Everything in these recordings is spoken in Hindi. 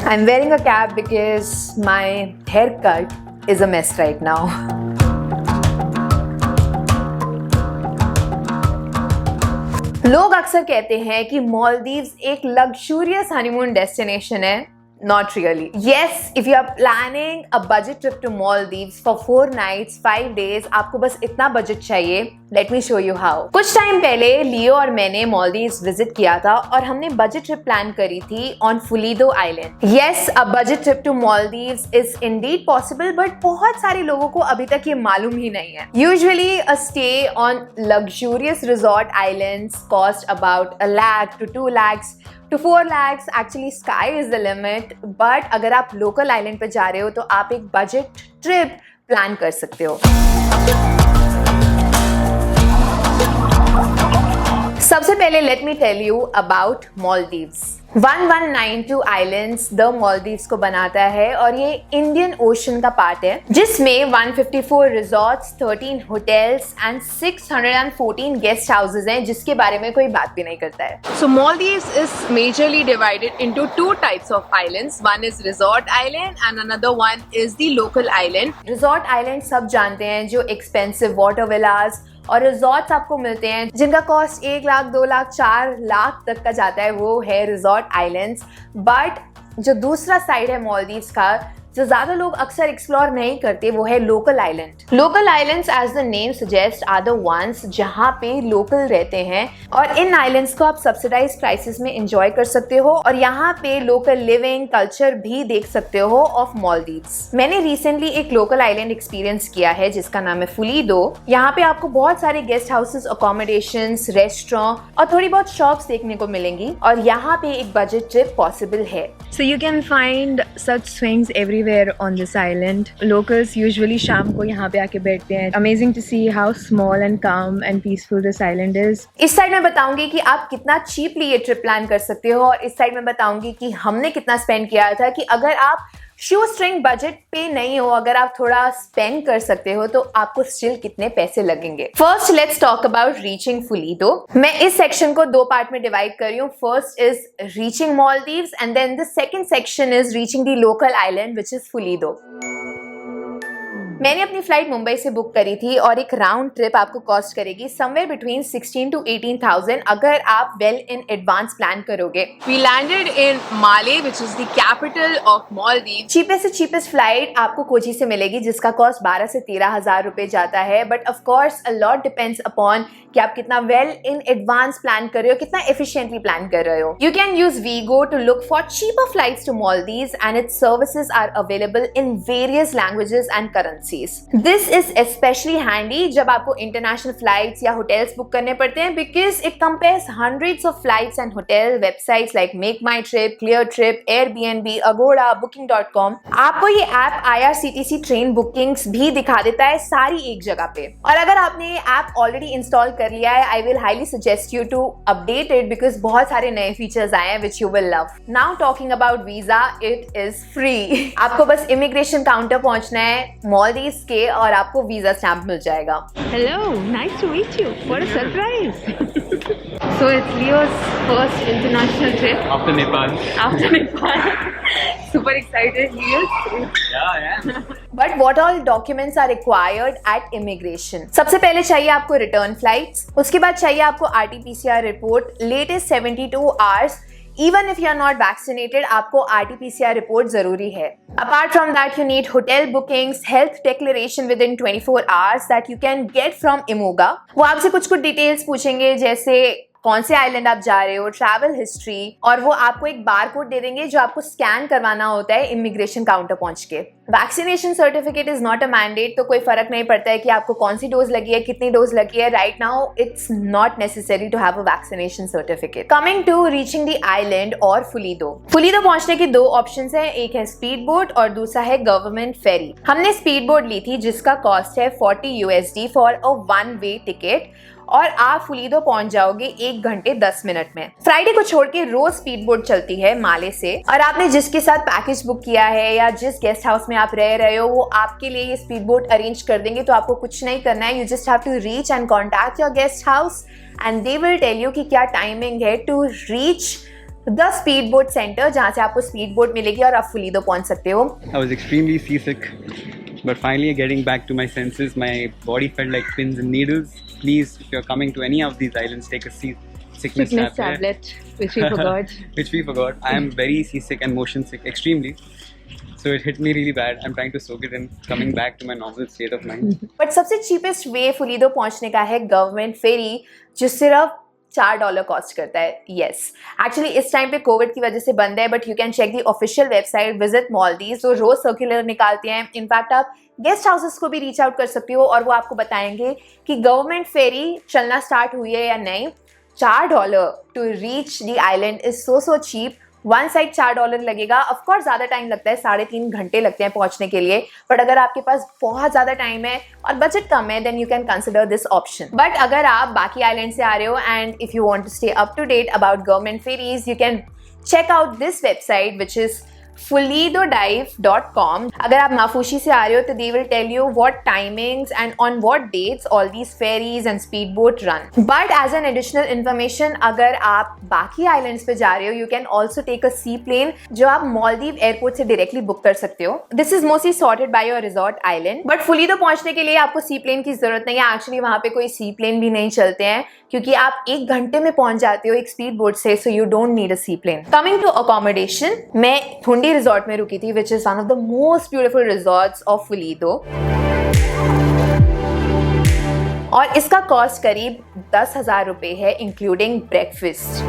I'm wearing a cap because my haircut is a mess right now. लोग अक्सर कहते हैं कि मालदीव्स एक लग्जूरियस हनीमून डेस्टिनेशन है. Not really. Yes, if you are planning a budget trip to Maldives for 4 nights, 5 days, आपको बस इतना बजट चाहिए. Let me show you how. कुछ टाइम पहले लियो और मैंने मालदीव्स विजिट किया था और हमने बजट ट्रिप प्लान करी थी on Fulidhoo island. Yes, a budget trip to Maldives is indeed possible, but बहुत सारे लोगों को अभी तक ये मालूम ही नहीं है. Usually, a stay on luxurious resort islands cost about $1 lakh to 2 lakhs. To 4 lakhs, actually sky is the limit. But अगर आप लोकल आइलैंड पे जा रहे हो तो आप एक बजट ट्रिप प्लान कर सकते हो. सबसे पहले let me tell you about Maldives. 1192 islands the Maldives को बनाता है और ये इंडियन ओशन का पार्ट है जिसमें 154 resorts, 13 hotels and 614 guest houses हैं जिसके बारे में कोई बात भी नहीं करता है. So Maldives is majorly divided into 2 types of islands. One is resort island and another one is the local island. Resort island सब जानते हैं, जो एक्सपेंसिव वाटर विलास और रिजॉर्ट्स आपको मिलते हैं जिनका कॉस्ट 1 लाख, 2 लाख, 4 लाख तक का जाता है, वो है रिजॉर्ट आइलैंड्स. बट जो दूसरा साइड है मालदीव्स का, जो ज्यादा लोग अक्सर एक्सप्लोर नहीं करते, वो है local island. Local islands as the name suggest are the ones जहाँ पे लोकल रहते हैं और इन आइलैंड्स को आप सब्सिडाइज प्राइसेस में एंजॉय कर सकते हो और यहाँ पे लोकल लिविंग कल्चर भी देख सकते हो ऑफ मालदीव्स. मैंने रिसेंटली एक लोकल आइलैंड एक्सपीरियंस किया है जिसका नाम है फुलीदो. यहाँ पे आपको बहुत सारे गेस्ट हाउसेस, अकोमोडेशंस, रेस्टोरेंट और थोड़ी बहुत शॉप्स देखने को मिलेंगी और यहाँ पे एक बजट ट्रिप पॉसिबल है. So you can find such swings everywhere on this island. Locals usually शाम को यहाँ पे आके बैठते हैं. Amazing to see how small and calm and peaceful this island is. इस साइड में बताऊंगी कि आप कितना चीपली ये ट्रिप प्लान कर सकते हो और इस साइड में बताऊंगी कि हमने कितना स्पेंड किया था. कि अगर आप शू स्ट्रिंग बजट पे नहीं हो, अगर आप थोड़ा स्पेंड कर सकते हो तो आपको स्टिल कितने पैसे लगेंगे. First let's talk about reaching Fulidhoo. मैं इस सेक्शन को 2 पार्ट में डिवाइड कर रही हूँ. First is reaching Maldives and then the second section is reaching the local island which is Fulidhoo. मैंने अपनी फ्लाइट मुंबई से बुक करी थी और एक राउंड ट्रिप आपको कॉस्ट करेगी समवेयर बिटवीन 16 to 18,000 अगर आप वेल इन एडवांस प्लान करोगे. We landed in Malé, which is the capital of Maldives. Cheapest से चीपेस्ट फ्लाइट आपको कोची से मिलेगी जिसका कॉस्ट 12 से 13 हजार रुपए जाता है. But of course a lot depends upon कि आप कितना वेल इन एडवांस प्लान कर रहे हो, कितना एफिशिएंटली प्लान कर रहे हो. You can use Wego to look for cheaper flights to Maldives and its services are available in various languages and currencies. This is specially handy जब आपको इंटरनेशनल फ्लाइट्स या होटल्स बुक करने पड़ते हैं because it compares hundreds of flights and hotel websites like MakeMyTrip, Cleartrip, Airbnb, Agoda, booking.com. आपको ये ऐप IRCTC ट्रेन बुकिंग्स भी दिखा देता है सारी एक जगह पे. और अगर आपने ये ऐप ऑलरेडी इंस्टॉल कर लिया है, I will highly suggest you to update it because बहुत सारे नए फीचर्स आए हैं which you will love. Now talking about visa, it is free. आपको बस इमिग्रेशन काउंटर पहुंचना है मालदीव्स के और आपको वीजा स्टैंप मिल जाएगा. Hello, nice to meet you. What a surprise. So it's Leo's first international trip After Nepal. after Nepal. Super excited, Leo. Yeah. But what all documents are required at immigration. सबसे पहले चाहिए आपको रिटर्न फ्लाइट्स, उसके बाद चाहिए आपको RT-PCR report latest 72 hours. Even if you are not vaccinated, आपको RT-PCR रिपोर्ट जरूरी है. Apart from that, you need hotel bookings, health declaration within 24 hours that you can get from Imoga. वो आपसे कुछ डिटेल्स पूछेंगे जैसे कौन से आइलैंड आप जा रहे हो, ट्रैवल हिस्ट्री, और वो आपको एक बार कोड दे देंगे जो आपको स्कैन करवाना होता है इमिग्रेशन काउंटर पहुंच के. Vaccination certificate is not a mandate, तो कोई फर्क नहीं पड़ता है कि आपको कौन सी डोज लगी है, कितनी डोज लगी है. Right now it's not necessary to have a vaccination certificate. Coming to reaching the island और फुलीदो. फुलीदो पहुंचने की 2 ऑप्शंस हैं, एक है स्पीड बोट और दूसरा है गवर्नमेंट फेरी. हमने स्पीड बोट ली थी जिसका कॉस्ट है $40 फॉर अ 1 वे टिकट और आप फुलीदो पहुंच जाओगे 1 घंटे 10 मिनट में. फ्राइडे को छोड़ के रोज स्पीड बोट चलती है माले से और आपने जिसके साथ पैकेज बुक किया है या जिस गेस्ट हाउस में आप रह रहे हो वो आपके लिए ये स्पीड बोट अरेंज कर देंगे. तो आपको कुछ नहीं करना है, you just have to reach and contact your guest house and they will tell you कि क्या टाइमिंग है to reach the speed boat centre, जहाँ से आपको स्पीड बोट मिलेगी और आप फुलीदो पहुंच सकते हो। I was extremely seasick, but finally getting back to my senses. My body felt like pins and needles. Please, if you're coming to any of these islands, take a sickness tablet, which we forgot. which we forgot. I am very seasick and motion sick, extremely. So it hit me really bad. I'm trying to soak it in, coming back to my normal state of mind. But सबसे चीपेस्ट वे फुलीदो पहुंचने का है गवर्नमेंट फेरी, जो सिर्फ $4 कॉस्ट करता है। यस, एक्चुअली इस टाइम पे कोविड की वजह से बंद है, but you can check the official website visit Maldives, जो रोज सर्कुलर निकालते हैं। इनफैक्ट आप गेस्ट हाउसेस को भी रीच आउट कर सकते हो और वो आपको बताएंगे कि गवर्नमेंट फेरी चलना स्टार्ट हुई है या नहीं। $4 to reach the island is so cheap. One side $4 लगेगा। ऑफकोर्स ज़्यादा टाइम लगता है, 3.5 घंटे लगते हैं पहुंचने के लिए, बट अगर आपके पास बहुत ज़्यादा टाइम है और बजट कम है, then you can consider this option. But अगर आप बाकी आइलैंड से आ रहे हो and if you want to stay up to date about government ferries, you can check out this website which is fulidodive.com. अगर आप माफूशी से आ रहे हो तो they will tell you what timings and on what dates all these ferries and speedboat run. But as an additional information, अगर आप बाकी आइलैंड्स पे जा रहे हो, you can also take a seaplane जो आप मालदीव एयरपोर्ट से डायरेक्टली बुक कर सकते हो. This is mostly sorted by your resort island. But फुलीदो पहुंचने के लिए आपको सीप्लेन की जरूरत नहीं है. एक्चुअली वहाँ पे कोई सीप्लेन भी नहीं चलते हैं क्योंकि आप 1 घंटे में पहुंच जाते हो एक स्पीड बोट से, so you don't need a seaplane. Coming to accommodation, मैं थुंडी रिजॉर्ट में रुकी थी, which is one of the most beautiful resorts of फुलीदो, और इसका कॉस्ट करीब 10,000 रुपए है including breakfast.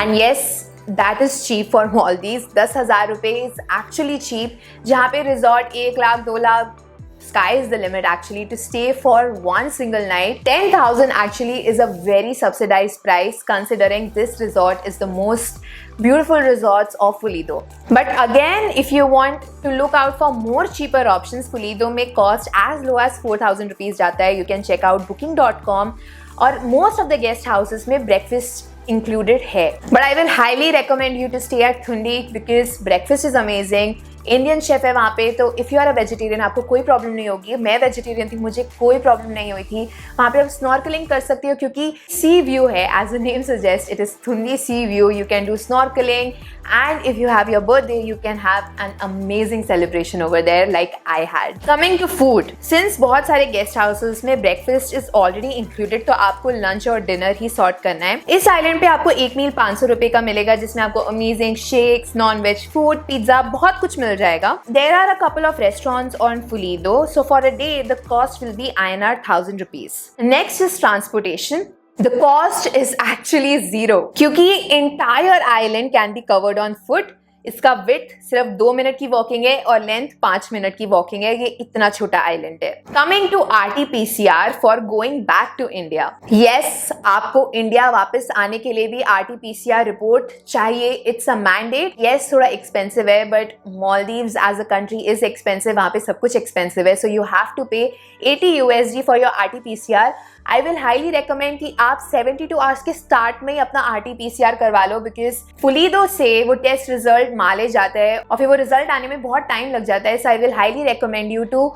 And yes, that is cheap for Maldives. 10,000 रुपए इज एक्चुअली चीप, जहाँ पे resort 1 lakh 2 lakh, sky is the limit actually to stay for one single night. 10,000 actually is a very subsidized price considering this resort is the most beautiful resorts of Fulido. But again, if you want to look out for more cheaper options, Fulido may cost as low as 4,000 rupees जाता है. You can check out booking.com, और most of the guest houses में breakfast included है. But I will highly recommend you to stay at Thundi because breakfast is amazing. Indian chef है वहाँ पे, तो if you are a vegetarian आपको कोई प्रॉब्लम नहीं होगी। मैं वेजिटेरियन थी, मुझे कोई प्रॉब्लम नहीं हुई थी। वहाँ पे आप स्नॉर्कलिंग कर सकते हो क्योंकि सी व्यू है, as the name suggest, it is Thundi sea view. You can do snorkelling and if you have your birthday you can have an amazing celebration over there like I had. Coming to food, since बहुत सारे गेस्ट हाउसेस में ब्रेकफास्ट इज ऑलरेडी इंक्लूडेड, तो आपको लंच और डिनर ही सॉर्ट करना है। इस आइलैंड पे आपको एक मील 500 रुपए का मिलेगा, जिसमें आपको amazing shakes, non veg food, pizza, बहुत कुछ मिल जाएगा। There are a couple of restaurants on Fulido, so for a day the cost will be INR 1,000 rupees. Next is transportation. The cost is actually zero क्योंकि entire island can be covered on foot. इसका विड्थ सिर्फ 2 मिनट की वॉकिंग है और लेंथ 5 मिनट की वॉकिंग है। ये इतना छोटा आइलैंड है। Coming to RT-PCR for going back to India. Yes, आपको इंडिया वापस आने के लिए भी RT-PCR रिपोर्ट चाहिए। It's a mandate. यस, थोड़ा एक्सपेंसिव है, but Maldives as a country is expensive. वहाँ पे सब कुछ एक्सपेंसिव है, सो यू हैव टू पे 80 USD for your RT-PCR। I will highly recommend कि आप 72 आवर्स के स्टार्ट में ही अपना RT-PCR करवा लो, बिकॉज फुलीदो से वो टेस्ट रिजल्ट माले जाता है और फिर वो रिजल्ट आने में बहुत टाइम लग जाता है। So I will highly recommend you to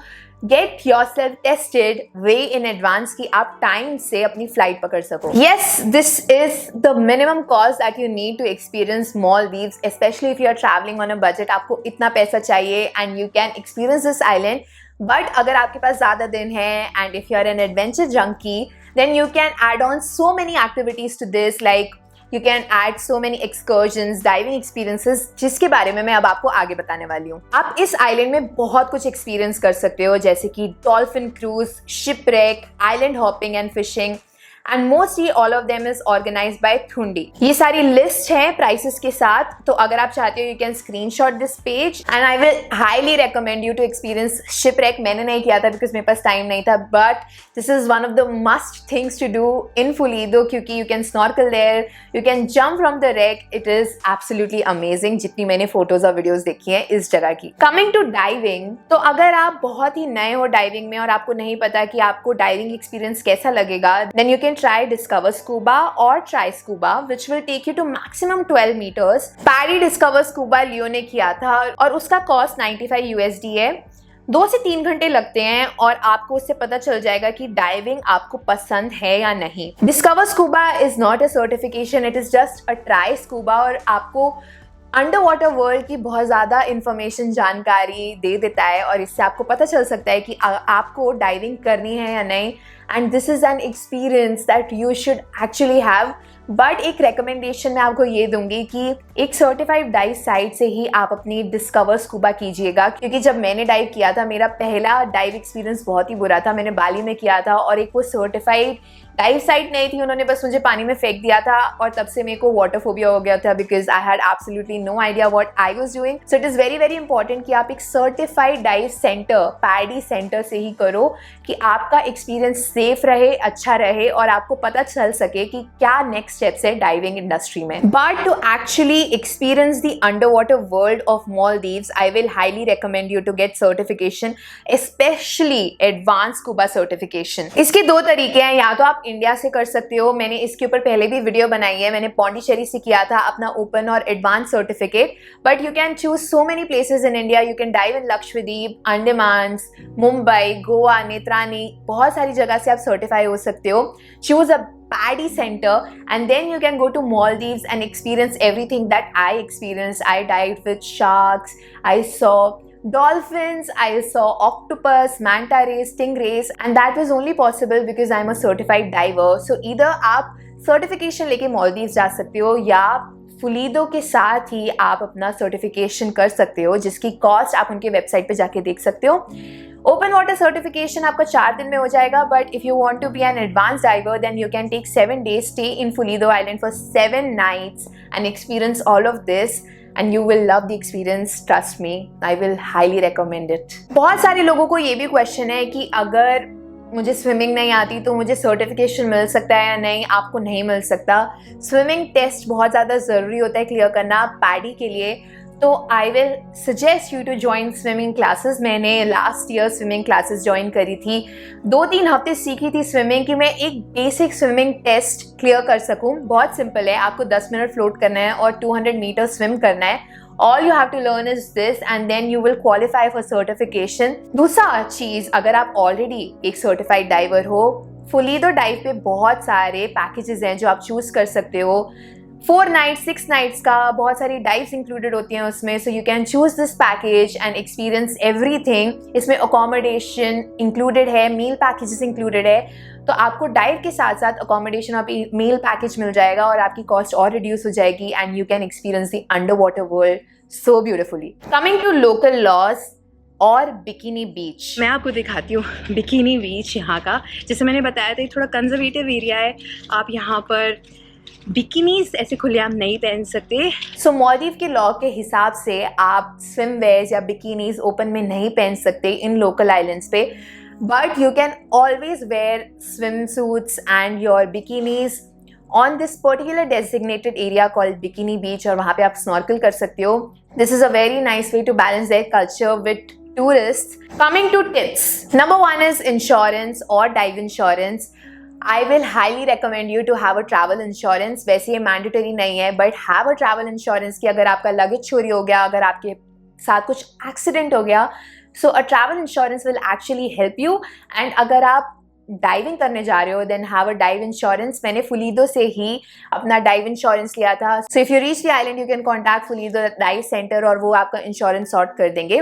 get yourself tested way in advance कि आप टाइम से अपनी फ्लाइट पकड़ सको। Yes, this is the minimum cost that you need to experience Maldives, especially if you are travelling on a budget. आपको इतना पैसा चाहिए and you can experience this island. But अगर आपके पास ज़्यादा दिन है and if you are an adventure junkie, then you can add on so many activities to this, like you can add so many excursions, diving experiences, जिसके बारे में मैं अब आपको आगे बताने वाली हूँ। आप इस आइलैंड में बहुत कुछ एक्सपीरियंस कर सकते हो, जैसे कि dolphin cruise, shipwreck, island hopping and fishing, and mostly all of them is organised by Thundi. ये सारी लिस्ट है प्राइसेस के साथ, तो अगर आप चाहते हो you can screenshot this page and I will highly recommend you to experience shipwreck. मैंने नहीं किया था बिकॉज मेरे पास टाइम नहीं था, but this is one of the must things to do in Fulidhoo क्योंकि you can snorkel there, you can jump from the wreck. It is absolutely amazing जितनी मैंने फोटोज और वीडियोज देखी हैं इस जगह की। कमिंग टू डाइविंग, तो अगर आप बहुत ही नए हो डाइविंग में और आपको नहीं पता कि आपको डाइविंग एक्सपीरियंस कैसा लगेगा, then you can try Discover Scuba or Try Scuba, which will take you to maximum 12 meters. Paddy Discover Scuba लियो ने किया था और उसका कॉस्ट 95 USD है। 2 से 3 घंटे लगते हैं और आपको उससे पता चल जाएगा कि डाइविंग आपको पसंद है या नहीं। Discover scuba is not a certification, it is just a try scuba, और आपको अंडर वाटर वर्ल्ड की बहुत ज़्यादा इंफॉर्मेशन, जानकारी दे देता है और इससे आपको पता चल सकता है कि आपको डाइविंग करनी है या नहीं। And this is an experience that you should actually have. But एक रिकमेंडेशन मैं आपको ये दूंगी कि एक सर्टिफाइड डाइव साइट से ही आप अपनी डिस्कवर स्कूबा कीजिएगा, क्योंकि जब मैंने डाइव किया था मेरा पहला डाइव एक्सपीरियंस बहुत ही बुरा था। मैंने बाली में किया था और एक वो सर्टिफाइड डाइव साइट नहीं थी, उन्होंने बस मुझे पानी में फेंक दिया था और तब से मेरे को वाटर फोबिया हो गया था because I had absolutely no idea what I was doing. So it is very very important कि आप एक certified dive centre, PADI centre से ही करो कि आपका एक्सपीरियंस सेफ रहे, अच्छा रहे और आपको पता चल सके कि क्या नेक्स्ट स्टेप्स है डाइविंग इंडस्ट्री में। But to actually experience the under water world of Maldives, I will highly recommend you to get certification, especially advanced scuba certification। इसके 2 तरीके हैं, या तो आप इंडिया से कर सकते हो, मैंने इसके ऊपर पहले भी वीडियो बनाई है, मैंने पौंडीचेरी से किया था अपना ओपन और advance certificate. But you can choose so many places in India, you can dive in Lakshadweep, Andaman, Mumbai, Goa, Netrani, बहुत सारी जगह से आप सर्टिफाई हो सकते हो। Choose a PADI center and then you can go to Maldives and experience everything that I experienced. I dived with sharks, I saw dolphins, I saw octopus, manta rays, stingrays, and that was only possible because I'm a certified diver. So either आप certification लेके Maldives जा सकते हो या फुलीदो के साथ ही आप अपना सर्टिफिकेशन कर सकते हो, जिसकी कॉस्ट आप उनके वेबसाइट पे जाके देख सकते हो। ओपन वाटर सर्टिफिकेशन आपका 4 दिन में हो जाएगा, but if you want to be an advance diver then you can take 7 days stay in Fulidhoo island for 7 nights and experience all of this and you will love the experience, trust me, I will highly recommend it। बहुत सारे लोगों को ये भी क्वेश्चन है कि अगर मुझे स्विमिंग नहीं आती तो मुझे सर्टिफिकेशन मिल सकता है या नहीं। आपको नहीं मिल सकता। स्विमिंग टेस्ट बहुत ज़्यादा ज़रूरी होता है क्लियर करना पैडी के लिए, तो I will suggest you to join swimming classes. मैंने last year swimming classes join करी थी, 2-3 हफ्ते सीखी थी स्विमिंग कि मैं एक बेसिक स्विमिंग टेस्ट क्लियर कर सकूं। बहुत सिंपल है, आपको 10 मिनट फ्लोट करना है और 200 मीटर स्विम करना है। All you have to learn is this and then you will qualify for certification। दूसरा चीज़, अगर आप ऑलरेडी एक सर्टिफाइड डाइवर हो, फुलीदो डाइव पे बहुत सारे पैकेजेस हैं जो आप चूज़ कर सकते हो। 4 nights 6 nights का बहुत सारी डाइव्स इंक्लूडेड होती हैं उसमें, सो you can choose this package and experience everything. इसमें अकोमोडेशन इंक्लूडेड है, मील पैकेजेस इंक्लूडेड है, तो आपको डाइव के साथ साथ अकोमोडेशन और मील पैकेज मिल जाएगा और आपकी कॉस्ट और रिड्यूस हो जाएगी and you can experience the under water world so beautifully. Coming to local lodge और बिकिनी बीच, मैं आपको दिखाती हूँ बिकिनी बीच यहाँ का। जैसे मैंने बताया था, थोड़ा कंजर्वेटिव एरिया है, आप यहाँ पर बिकिनीज ऐसे खुलेआम नहीं पहन सकते। सो मालदीव के लॉ के हिसाब से आप स्विम वेयर्स या बिकिनीज ओपन में नहीं पहन सकते इन लोकल आइलैंड्स पे, but you can always wear swim suits and your bikinis on this particular designated area called bikini beach, और वहाँ पे आप स्नॉर्कल कर सकते हो। This is a very nice way to balance their culture with tourists। Coming to tips, number 1 is insurance or dive insurance। I will highly recommend you to have a travel insurance। वैसे ये mandatory नहीं है, but have a travel insurance कि अगर आपका लगेज चोरी हो गया, अगर आपके साथ कुछ एक्सीडेंट हो गया, so a travel insurance will actually help you। and अगर आप डाइविंग करने जा रहे हो then have a dive insurance. मैंने फुलीदो से ही अपना डाइव इंश्योरेंस लिया था। So if you reach the island you can contact Fulidhoo dive center और वो आपका इंश्योरेंस सॉर्ट कर देंगे।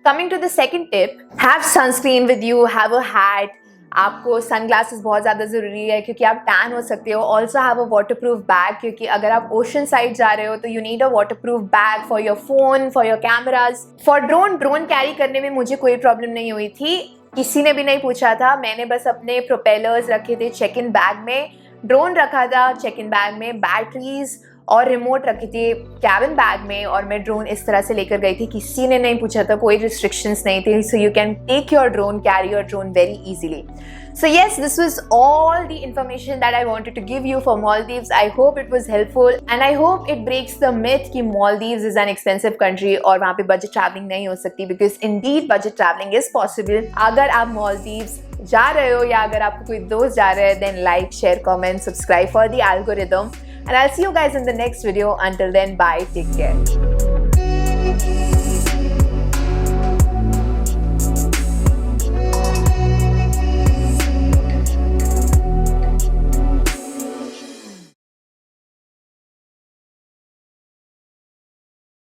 Coming to the second tip, have sunscreen with you, have a hat. आपको सनग्लासेस बहुत ज़्यादा ज़रूरी है क्योंकि आप टैन हो सकते हो। Also have a waterproof bag, क्योंकि अगर आप ओशन साइड जा रहे हो तो you need a waterproof bag for your phone, for your cameras. For drone carry करने में मुझे कोई प्रॉब्लम नहीं हुई थी, किसी ने भी नहीं पूछा था। मैंने बस अपने प्रोपेलर्स रखे थे चेक इन बैग में, ड्रोन रखा था चेक इन बैग में, बैटरीज और रिमोट रखी थी कैबिन बैग में, और मैं ड्रोन इस तरह से लेकर गई थी, किसी ने नहीं पूछा था, कोई रिस्ट्रिक्शंस नहीं थी। So you can take your drone, carry your drone very easily. So yes, this was all the information that I wanted to give you for Maldives। I hope it was helpful and I hope it breaks the myth कि Maldives is an expensive country और वहाँ पे budget traveling नहीं हो सकती, because indeed budget traveling is possible। अगर आप Maldives जा रहे हो या अगर आपको कोई दोस्त जा रहे हैं, then like, share, comment, subscribe for the algorithm and I'll see you guys in the next video। Until then, bye, take care।